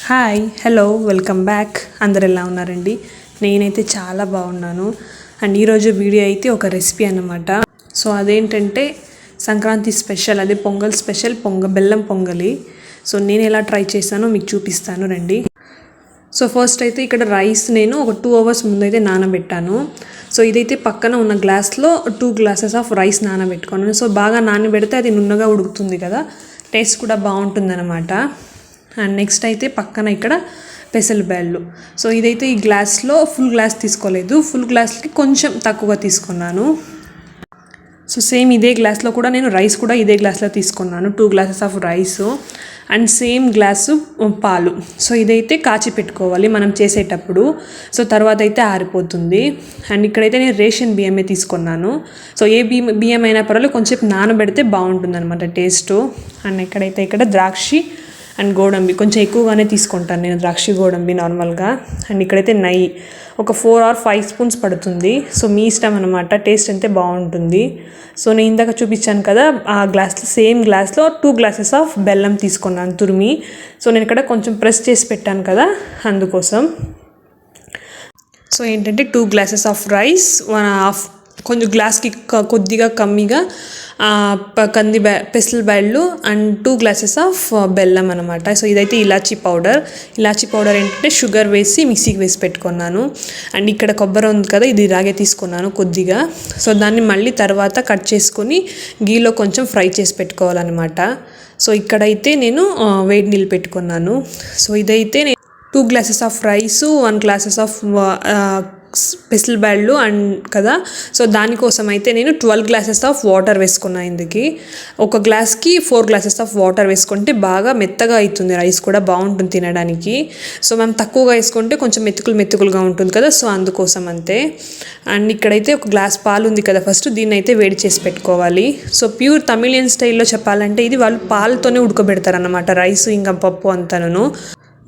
Hi hello welcome back. అందరు ఎలా ఉన్నారండి? నేనైతే చాలా బాగున్నాను. అండ్ ఈరోజు వీడియో అయితే ఒక రెసిపీ అన్నమాట. సో అదేంటంటే సంక్రాంతి స్పెషల్, అదే పొంగల్ స్పెషల్ బెల్లం పొంగలి. సో నేను ఎలా ట్రై చేశానో మీకు చూపిస్తాను రండి. సో ఫస్ట్ అయితే ఇక్కడ రైస్ నేను ఒక 2 hours ముందైతే నానబెట్టాను. సో ఇదైతే పక్కన ఉన్న గ్లాస్లో 2 glasses ఆఫ్ రైస్ నానబెట్టుకున్నాను. సో బాగా నానబెడితే అది నున్నగా ఉడుకుతుంది కదా, టేస్ట్ కూడా బాగుంటుందన్నమాట. అండ్ నెక్స్ట్ అయితే పక్కన ఇక్కడ పెసరబ్యాళ్ళు. సో ఇదైతే ఈ గ్లాస్లో ఫుల్ గ్లాస్ తీసుకోలేదు, ఫుల్ గ్లాస్కి కొంచెం తక్కువగా తీసుకున్నాను. సో సేమ్ ఇదే గ్లాస్లో కూడా నేను రైస్ కూడా ఇదే గ్లాస్లో తీసుకున్నాను, 2 glasses of rice and same glass పాలు. సో ఇదైతే కాచి పెట్టుకోవాలి మనం చేసేటప్పుడు, సో తర్వాత అయితే ఆరిపోతుంది. అండ్ ఇక్కడైతే నేను రేషన్ బియ్యమే తీసుకున్నాను. సో ఏ బియ్యం అయినా పర్వాలేదు, కొంచెం నానబెడితే బాగుంటుంది అనమాట టేస్ట్. అండ్ ఇక్కడ ద్రాక్షి అండ్ గోడంబి కొంచెం ఎక్కువగానే తీసుకుంటాను నేను, ద్రాక్షి గోడంబి నార్మల్గా. అండ్ ఇక్కడైతే నెయ్యి ఒక 4 or 5 spoons పడుతుంది. సో మీ ఇష్టం అనమాట, టేస్ట్ అయితే బాగుంటుంది. సో నేను ఇందాక చూపించాను కదా ఆ గ్లాస్లో, సేమ్ గ్లాస్లో 2 glasses ఆఫ్ బెల్లం తీసుకున్నాను తురిమి. సో నేను ఇక్కడ కొంచెం ప్రెస్ చేసి పెట్టాను కదా అందుకోసం. సో ఏంటంటే 2 glasses ఆఫ్ రైస్, 1/2 కొంచెం గ్లాస్కి కొద్దిగా కమ్మిగా పెసరబ్యాళ్ళు అండ్ 2 glasses ఆఫ్ బెల్లం అనమాట. సో ఇదైతే ఇలాచీ పౌడర్ ఏంటంటే షుగర్ వేసి మిక్సీకి వేసి పెట్టుకున్నాను. అండ్ ఇక్కడ కొబ్బరి ఉంది కదా, ఇది ఇలాగే తీసుకున్నాను కొద్దిగా. సో దాన్ని మళ్ళీ తర్వాత కట్ చేసుకొని గీలో కొంచెం ఫ్రై చేసి పెట్టుకోవాలన్నమాట. సో ఇక్కడైతే నేను వేడి నీళ్ళు పెట్టుకున్నాను. సో ఇదైతే 2 glasses of rice, 1 glasses of పెసరబ్యాళ్ళు అండ్ కదా. సో దానికోసం అయితే నేను 12 glasses ఆఫ్ వాటర్ వేసుకున్నాను. ఇందుకి ఒక గ్లాస్కి 4 glasses ఆఫ్ వాటర్ వేసుకుంటే బాగా మెత్తగా అవుతుంది, రైస్ కూడా బాగుంటుంది తినడానికి. సో మనం తక్కువగా వేసుకుంటే కొంచెం మెత్తుకులుగా ఉంటుంది కదా, సో అందుకోసం అంతే. అండ్ ఇక్కడైతే ఒక గ్లాస్ పాలు ఉంది కదా, ఫస్ట్ దీన్ని అయితే వేడి చేసి పెట్టుకోవాలి. సో ప్యూర్ తమిళియన్ స్టైల్లో చెప్పాలంటే ఇది వాళ్ళు పాలతోనే ఉడకబెడతారు అన్నమాట, రైస్ ఇంకా పప్పు అంతాను.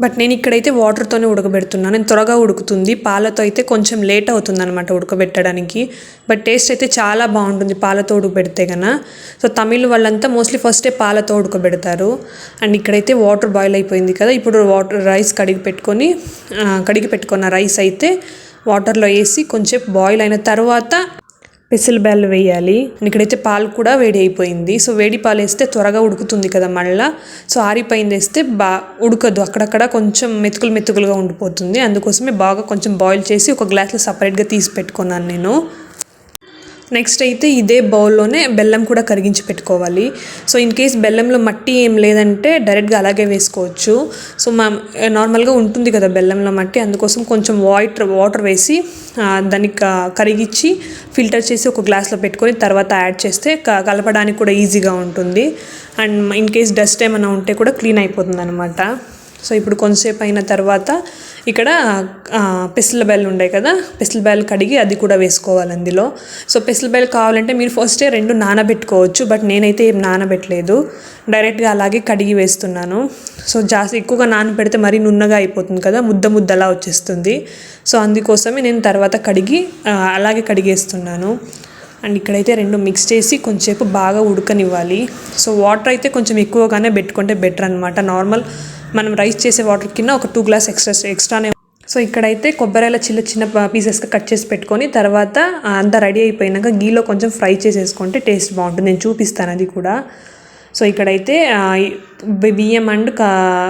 బట్ నేను ఇక్కడైతే వాటర్తోనే ఉడకబెడుతున్నాను, నేను త్వరగా ఉడుకుతుంది. పాలతో అయితే కొంచెం లేట్ అవుతుంది అనమాట ఉడకబెట్టడానికి. బట్ టేస్ట్ అయితే చాలా బాగుంటుంది పాలతో ఉడకబెడితే కన్నా. సో తమిళ్ వాళ్ళంతా మోస్ట్లీ ఫస్టే పాలతో ఉడకబెడతారు. అండ్ ఇక్కడైతే వాటర్ బాయిల్ అయిపోయింది కదా, ఇప్పుడు రైస్ కడిగి పెట్టుకున్న రైస్ అయితే వాటర్లో వేసి కొంచెం బాయిల్ అయిన తర్వాత పెసరబ్యాళ్ళు వేయాలి. ఇక్కడైతే పాలు కూడా వేడి అయిపోయింది. సో వేడి పాలు వేస్తే త్వరగా ఉడుకుతుంది కదా మళ్ళీ. సో ఆరిపోయింది వేస్తే ఉడకదు, అక్కడక్కడ కొంచెం మెతుకులుగా ఉండిపోతుంది. అందుకోసమే బాగా కొంచెం బాయిల్ చేసి ఒక గ్లాస్లో సపరేట్గా తీసి పెట్టుకున్నాను నేను. నెక్స్ట్ అయితే ఇదే బౌల్లోనే బెల్లం కూడా కరిగించి పెట్టుకోవాలి. సో ఇన్ కేస్ బెల్లంలో మట్టి ఏం లేదంటే డైరెక్ట్గా అలాగే వేసుకోవచ్చు. సో నార్మల్గా ఉంటుంది కదా బెల్లంలో మట్టి, అందుకోసం కొంచెం వాటర్ వేసి దాన్ని కరిగించి ఫిల్టర్ చేసి ఒక గ్లాస్లో పెట్టుకొని తర్వాత యాడ్ చేస్తే కలపడానికి కూడా ఈజీగా ఉంటుంది. అండ్ ఇన్ కేస్ డస్ట్ ఏమైనా ఉంటే కూడా క్లీన్ అయిపోతుంది అనమాట. సో ఇప్పుడు కొంతసేపు అయిన తర్వాత ఇక్కడ పెసరబ్యాళ్ళు ఉన్నాయి కదా, పెసరబ్యాళ్ళు కడిగి అది కూడా వేసుకోవాలి అందులో. సో పెసరబ్యాళ్ళు కావాలంటే మీరు ఫస్టే 2 నానబెట్టుకోవచ్చు, బట్ నేనైతే ఏం నానబెట్టలేదు, డైరెక్ట్గా అలాగే కడిగి వేస్తున్నాను. సో జాస్తి ఎక్కువగా నానబెడితే మరీ నున్నగా అయిపోతుంది కదా, ముద్దలా వచ్చేస్తుంది. సో అందుకోసమే నేను తర్వాత అలాగే కడిగేస్తున్నాను. అండ్ ఇక్కడైతే 2 మిక్స్ చేసి కొంచెంసేపు బాగా ఉడకనివ్వాలి. సో వాటర్ అయితే కొంచెం ఎక్కువగానే పెట్టుకుంటే బెటర్ అనమాట, నార్మల్ మనం రైస్ చేసే వాటర్ కింద ఒక 2 glass ఎక్స్ట్రానే. సో ఇక్కడైతే కొబ్బరిలో చిన్న పీసెస్గా కట్ చేసి పెట్టుకొని తర్వాత అంతా రెడీ అయిపోయినాక గీలో కొంచెం ఫ్రై చేసేసుకుంటే టేస్ట్ బాగుంటుంది, నేను చూపిస్తాను అది కూడా. సో ఇక్కడైతే బియ్యం అండ్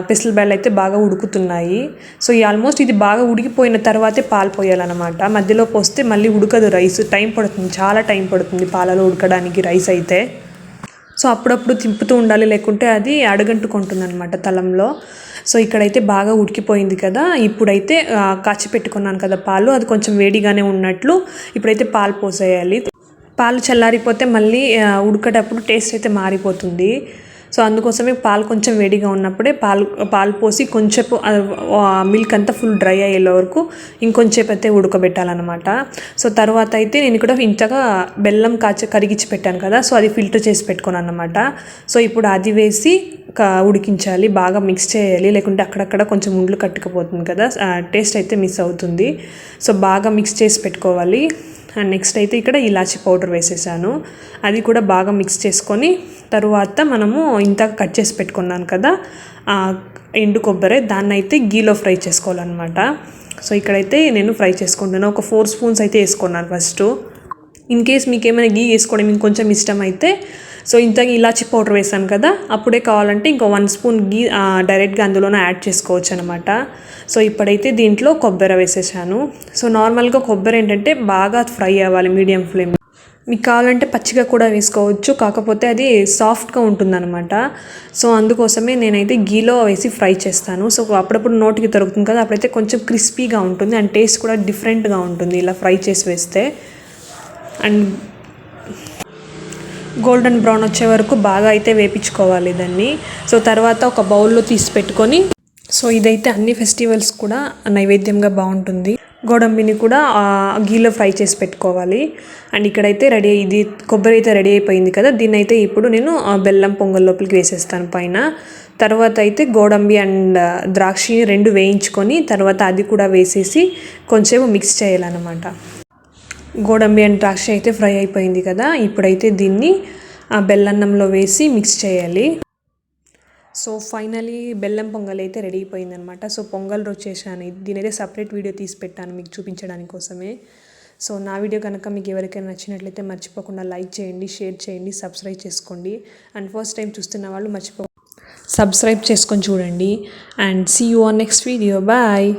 పెసరబ్యాళ్ళు అయితే బాగా ఉడుకుతున్నాయి. సో ఆల్మోస్ట్ ఇది బాగా ఉడికిపోయిన తర్వాతే పాలు పోయాలన్నమాట, మధ్యలో పోస్తే మళ్ళీ ఉడకదు రైస్, చాలా టైం పడుతుంది పాలలో ఉడకడానికి రైస్ అయితే. సో అప్పుడప్పుడు తిప్పుతూ ఉండాలి, లేకుంటే అది అడుగంటుకుంటుంది అనమాట తలంలో. సో ఇక్కడైతే బాగా ఉడికిపోయింది కదా, ఇప్పుడైతే కాచి పెట్టుకున్నాను కదా పాలు, అది కొంచెం వేడిగానే ఉన్నట్లు ఇప్పుడైతే పాలు పోసేయాలి. పాలు చల్లారిపోతే మళ్ళీ ఉడకేటప్పుడు టేస్ట్ అయితే మారిపోతుంది. సో అందుకోసమే పాలు కొంచెం వేడిగా ఉన్నప్పుడే పాలు పోసి కొంచెంసేపు మిల్క్ అంతా ఫుల్ డ్రై అయ్యేలా వరకు ఇంకొంచెంసేపు అయితే ఉడకబెట్టాలన్నమాట. సో తర్వాత అయితే నేను ఇక్కడ ఇంతగా బెల్లం కరిగించి పెట్టాను కదా, సో అది ఫిల్టర్ చేసి పెట్టుకున్నాను అన్నమాట. సో ఇప్పుడు అది వేసి ఉడికించాలి, బాగా మిక్స్ చేయాలి, లేకుంటే అక్కడక్కడ కొంచెం ఉండలు కట్టుకుపోతుంది కదా, టేస్ట్ అయితే మిస్ అవుతుంది. సో బాగా మిక్స్ చేసి పెట్టుకోవాలి. అండ్ నెక్స్ట్ అయితే ఇక్కడ ఇలాచీ పౌడర్ వేసేసాను, అది కూడా బాగా మిక్స్ చేసుకొని తరువాత మనము ఇంత కట్ చేసి పెట్టుకున్నాను కదా ఎండు కొబ్బరి, దాన్ని అయితే గీలో ఫ్రై చేసుకోవాలన్నమాట. సో ఇక్కడైతే నేను ఫ్రై చేసుకుంటున్నాను. ఒక 4 స్పూన్స్ అయితే వేసుకున్నాను ఫస్ట్. ఇన్ కేస్ మీకు ఏమైనా గీ వేసుకోవడం ఇంకొంచెం ఇష్టం అయితే, సో ఇంత ఇలాచి పౌడర్ వేసాను కదా, అప్పుడే కావాలంటే ఇంకో 1 స్పూన్ గీ డైరెక్ట్గా అందులోనే యాడ్ చేసుకోవచ్చు అనమాట. సో ఇప్పుడైతే దీంట్లో కొబ్బరి వేసేసాను. సో నార్మల్గా కొబ్బరి ఏంటంటే బాగా ఫ్రై అవ్వాలి మీడియం ఫ్లేమ్. మీకు కావాలంటే పచ్చిగా కూడా వేసుకోవచ్చు, కాకపోతే అది సాఫ్ట్గా ఉంటుందన్నమాట. సో అందుకోసమే నేనైతే గీలో వేసి ఫ్రై చేస్తాను. సో అప్పుడప్పుడు నోటికి దొరుకుతుంది కదా, అప్పుడైతే కొంచెం క్రిస్పీగా ఉంటుంది అండ్ టేస్ట్ కూడా డిఫరెంట్గా ఉంటుంది ఇలా ఫ్రై చేసి వేస్తే. అండ్ గోల్డెన్ బ్రౌన్ వచ్చే వరకు బాగా అయితే వేపించుకోవాలి దాన్ని. సో తర్వాత ఒక బౌల్లో తీసి పెట్టుకొని, సో ఇదైతే అన్ని ఫెస్టివల్స్ కూడా నైవేద్యంగా బాగుంటుంది. గోడంబిని కూడా గీలో ఫ్రై చేసి పెట్టుకోవాలి. అండ్ ఇక్కడైతే ఇది కొబ్బరి అయితే రెడీ అయిపోయింది కదా, దీన్ని అయితే ఇప్పుడు నేను బెల్లం పొంగల్ లోపలికి వేసేస్తాను పైన. తర్వాత అయితే గోడంబి అండ్ ద్రాక్షి 2 వేయించుకొని తర్వాత అది కూడా వేసేసి కొంచెం మిక్స్ చేయాలన్నమాట. గోడంబి అండ్ ద్రాక్షి అయితే ఫ్రై అయిపోయింది కదా, ఇప్పుడైతే దీన్ని బెల్లన్నంలో వేసి మిక్స్ చేయాలి. సో ఫైనలీ బెల్లం పొంగల్ అయితే రెడీ అయిపోయిందనమాట. సో పొంగల్ రోజు చేశాను, దీనైతే సపరేట్ వీడియో తీసి పెట్టాను మీకు చూపించడానికి కోసమే. సో నా వీడియో కనుక మీకు ఎవరికైనా నచ్చినట్లయితే మర్చిపోకుండా లైక్ చేయండి, షేర్ చేయండి, సబ్స్క్రైబ్ చేసుకోండి. అండ్ ఫస్ట్ టైం చూస్తున్న వాళ్ళు సబ్స్క్రైబ్ చేసుకొని చూడండి. And see you on next video. Bye.